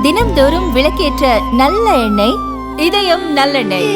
தினம்தோறும் விளக்கேற்ற நல்ல எண்ணெய் இதயம் நல்லெண்ணெய்.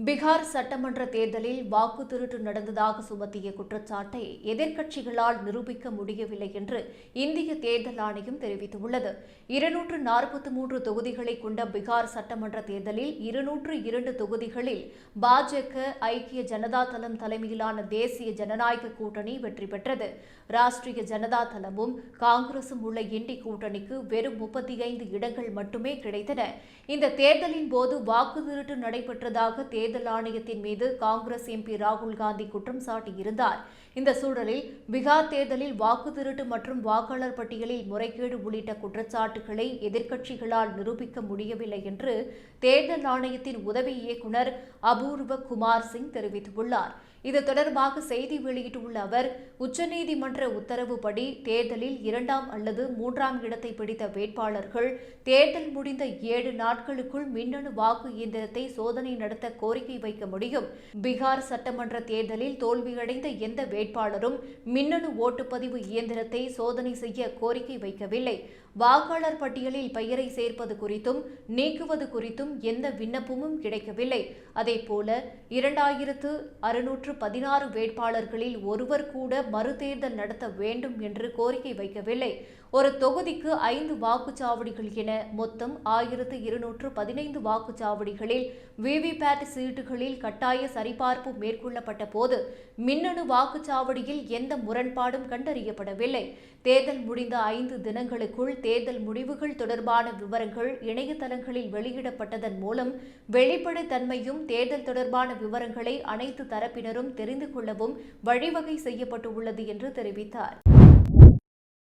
பீகார் சட்டமன்ற தேர்தலில் வாக்கு திருட்டு நடந்ததாக சுமத்திய குற்றச்சாட்டை எதிர்க்கட்சிகளால் நிரூபிக்க முடியவில்லை என்று இந்திய தேர்தல் ஆணையம் தெரிவித்துள்ளது. 243 தொகுதிகளை கொண்ட பீகார் சட்டமன்ற தேர்தலில் 202 தொகுதிகளில் பாஜக, ஐக்கிய ஜனதா தளம் தலைமையிலான தேசிய ஜனநாயக கூட்டணி வெற்றி பெற்றது. ராஷ்டிரிய ஜனதா தளமும் காங்கிரசும் உள்ள இண்டி கூட்டணிக்கு வெறும் 35 இடங்கள் மட்டுமே கிடைத்தன. இந்த தேர்தலின் போது வாக்கு திருட்டு நடைபெற்றதாக தேர்தல் ஆணையத்தின் மீது காங்கிரஸ் எம்பி ராகுல் காந்தி குற்றம் சாட்டியிருந்தார். இந்த சூழலில் பீகார் தேர்தலில் வாக்கு திருட்டு மற்றும் வாக்காளர் பட்டியலில் முறைகேடு உள்ளிட்ட குற்றச்சாட்டுகளை எதிர்க்கட்சிகளால் நிரூபிக்க முடியவில்லை என்று தேர்தல் ஆணையத்தின் உதவி இயக்குநர் அபூர்வ குமார் சிங் தெரிவித்துள்ளார். இது தொடர்பாக செய்தி வெளியிட்டுள்ள அவர், உச்சநீதிமன்ற உத்தரவுப்படி தேர்தலில் 2ஆம் அல்லது 3ஆம் இடத்தை பிடித்த வேட்பாளர்கள் தேர்தல் முடிந்த 7 நாட்களுக்குள் மின்னணு வாக்கு இயந்திரத்தை சோதனை நடத்த கோரிக்கை வைக்க முடியும். பீகார் சட்டமன்ற தேர்தலில் தோல்வியடைந்த எந்த வேட்பாளரும் மின்னணு ஓட்டுப்பதிவு இயந்திரத்தை சோதனை செய்ய கோரிக்கை வைக்கவில்லை. வாக்காளர் பட்டியலில் பெயரை சேர்ப்பது குறித்தும் நீக்குவது குறித்தும் எந்த விண்ணப்பமும் கிடைக்கவில்லை. அதேபோல 2616 வேட்பாளர்களில் ஒருவர் கூட மறுதேர்தல் நடத்த வேண்டும் என்று கோரிக்கை வைக்கவில்லை. ஒரு தொகுதிக்கு 5 வாக்குச்சாவடிகள் என மொத்தம் 1215 வாக்குச்சாவடிகளில் விவிபேட் சீட்டுகளில் கட்டாய சரிபார்ப்பு மேற்கொள்ளப்பட்ட போது மின்னணு வாக்குச்சாவடியில் எந்த முரண்பாடும் கண்டறியப்படவில்லை. தேர்தல் முடிந்த 5 தினங்களுக்குள் தேர்தல் முடிவுகள் தொடர்பான விவரங்கள் இணையதளங்களில் வெளியிடப்பட்டதன் மூலம் வெளிப்படைத்தன்மையும் தேர்தல் தொடர்பான விவரங்களை அனைத்து தரப்பினரும் தெரிந்து கொள்ளவும் வழிவகை செய்யப்பட்டுள்ளது என்று தெரிவித்தார்.